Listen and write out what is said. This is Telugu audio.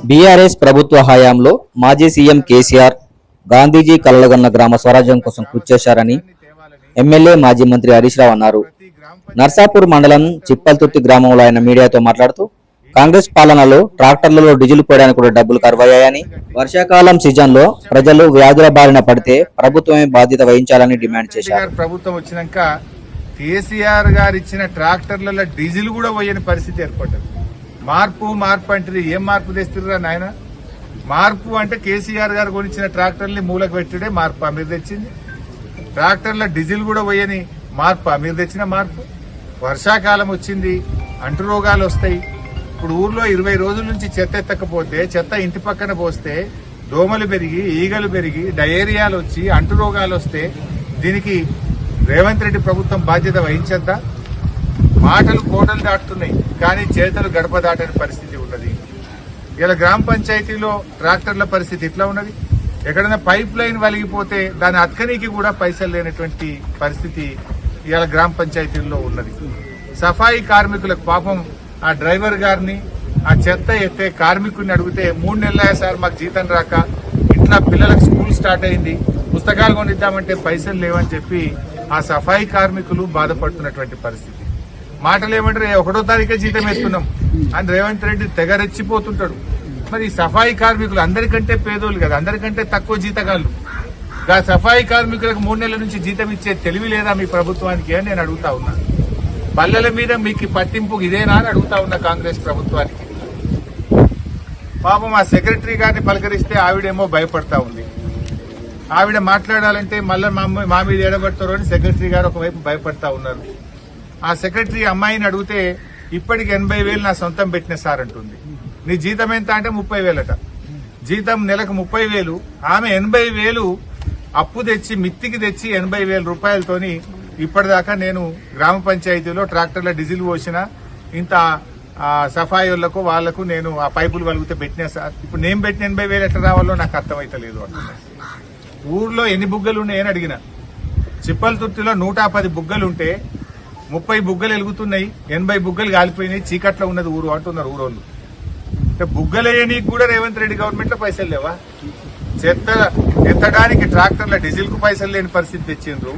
బీఆర్ఎస్ ప్రభుత్వ హయాంలో మాజీ సీఎం కేసీఆర్ గాంధీజీ కలలుగన్న గ్రామ స్వరాజ్యం కోసం కృషి చేశారని ఎమ్మెల్యే మాజీ మంత్రి హరీష్ రావు అన్నారు. నర్సాపూర్ మండలం చిప్పల్తుర్తి గ్రామంలో ఆయన మీడియాతో మాట్లాడుతూ కాంగ్రెస్ పాలనలో ట్రాక్టర్లలో డీజిల్ పోయడానికి కూడా డబ్బులు కరువయ్యాయని, వర్షాకాలం సీజన్లో ప్రజలు వ్యాధుల బారిన పడితే ప్రభుత్వమే బాధ్యత వహించాలని డిమాండ్ చేశారు. ప్రభుత్వం వచ్చినాక కేసీఆర్ గారు ఇచ్చిన ట్రాక్టర్లలో డీజిల్ కూడా పోయని పరిస్థితి ఏర్పడ్డది. మార్పు అంటే ఏం మార్పు తెస్తుర్రా నాయన? మార్పు అంటే కేసీఆర్ గారు కొనిచ్చిన ట్రాక్టర్ని మూలకు పెట్టుడే మార్పు మీరు తెచ్చింది. ట్రాక్టర్ల డీజిల్ కూడా పోయని మార్పు మీరు తెచ్చిన మార్పు. వర్షాకాలం వచ్చింది, అంటు రోగాలు వస్తాయి. ఇప్పుడు ఊర్లో 20 రోజుల నుంచి చెత్త ఎత్తకపోతే, చెత్త ఇంటి పక్కన పోస్తే దోమలు పెరిగి, ఈగలు పెరిగి, డయేరియాలు వచ్చి అంటు రోగాలు వస్తే దీనికి రేవంత్ రెడ్డి ప్రభుత్వం బాధ్యత వహించద్దా? మాటలు కోటలు దాటుతున్నాయి, కానీ చేతులు గడప దాటని పరిస్థితి ఉన్నది. ఇలా గ్రామ పంచాయతీలో ట్రాక్టర్ల పరిస్థితి ఇట్లా ఉన్నది. ఎక్కడైనా పైప్ లైన్ వలిగిపోతే దాని అతకనీకి కూడా పైసలు లేనటువంటి పరిస్థితి ఇలా గ్రామ పంచాయతీల్లో ఉన్నది. సఫాయి కార్మికులకు పాపం ఆ డ్రైవర్ గారిని, ఆ చెత్త ఎత్తే కార్మికుడిని అడిగితే 3 నెలలే సార్ మాకు జీతం రాక, ఇట్లా పిల్లలకు స్కూల్ స్టార్ట్ అయింది, పుస్తకాలు కొనిద్దామంటే పైసలు లేవని చెప్పి ఆ సఫాయి కార్మికులు బాధపడుతున్నటువంటి పరిస్థితి. మాటలు ఏమంటారు, 1వ తారీఖే జీతం ఎత్తున్నాం అని రేవంత్ రెడ్డి తెగ రెచ్చిపోతుంటాడు. మరి సఫాయి కార్మికులు అందరికంటే పేదోళ్ళు కదా, అందరికంటే తక్కువ జీతగాళ్ళు. ఆ సఫాయి కార్మికులకు 3 నెలల నుంచి జీతం ఇచ్చే తెలివి లేదా మీ ప్రభుత్వానికి అని నేను అడుగుతా ఉన్నా. పల్లెల మీద మీకు పట్టింపు ఇదేనా అని అడుగుతా ఉన్నా కాంగ్రెస్ ప్రభుత్వానికి. పాపం ఆ సెక్రటరీ గారిని పలకరిస్తే ఆవిడేమో భయపడతా ఉంది. ఆవిడ మాట్లాడాలంటే మళ్ళీ మా మీద ఏడబడతారు అని సెక్రటరీ గారు ఒకవైపు భయపడతా ఉన్నారు. ఆ సెక్రటరీ అమ్మాయిని అడిగితే ఇప్పటికి 80,000 నా సొంతం పెట్టిన సార్ అంటుంది. నీ జీతం ఎంత అంటే 30,000 జీతం నెలకు 30,000. ఆమె 80,000 అప్పు తెచ్చి మిత్తికి తెచ్చి 80,000 రూపాయలతోని ఇప్పటిదాకా నేను గ్రామ పంచాయతీలో ట్రాక్టర్ల డీజిల్ పోసిన, ఇంత సఫాయిలకు వాళ్లకు నేను ఆ పైపులు వలిగితే పెట్టినా సార్. ఇప్పుడు నేను పెట్టిన 80,000 ఎట్లా రావాలో నాకు అర్థమైతలేదు అంటున్నా. ఊర్లో ఎన్ని బుగ్గలు ఉన్నాయని అడిగిన. చిప్పల్తుర్తిలో 110 బుగ్గలుంటే 30 బుగ్గలు వెలుగుతున్నాయి, 80 బుగ్గలు కాలిపోయినాయి, చీకట్లో ఉన్నది ఊరు అంటున్నారు ఊరోళ్ళు. అంటే బుగ్గలేయనీకి కూడా రేవంత్ రెడ్డి గవర్నమెంట్ లో పైసలు లేవా? చెత్త ఎత్తడానికి ట్రాక్టర్ల డీజిల్ కు పైసలు లేని పరిస్థితి తెచ్చిండ్రు.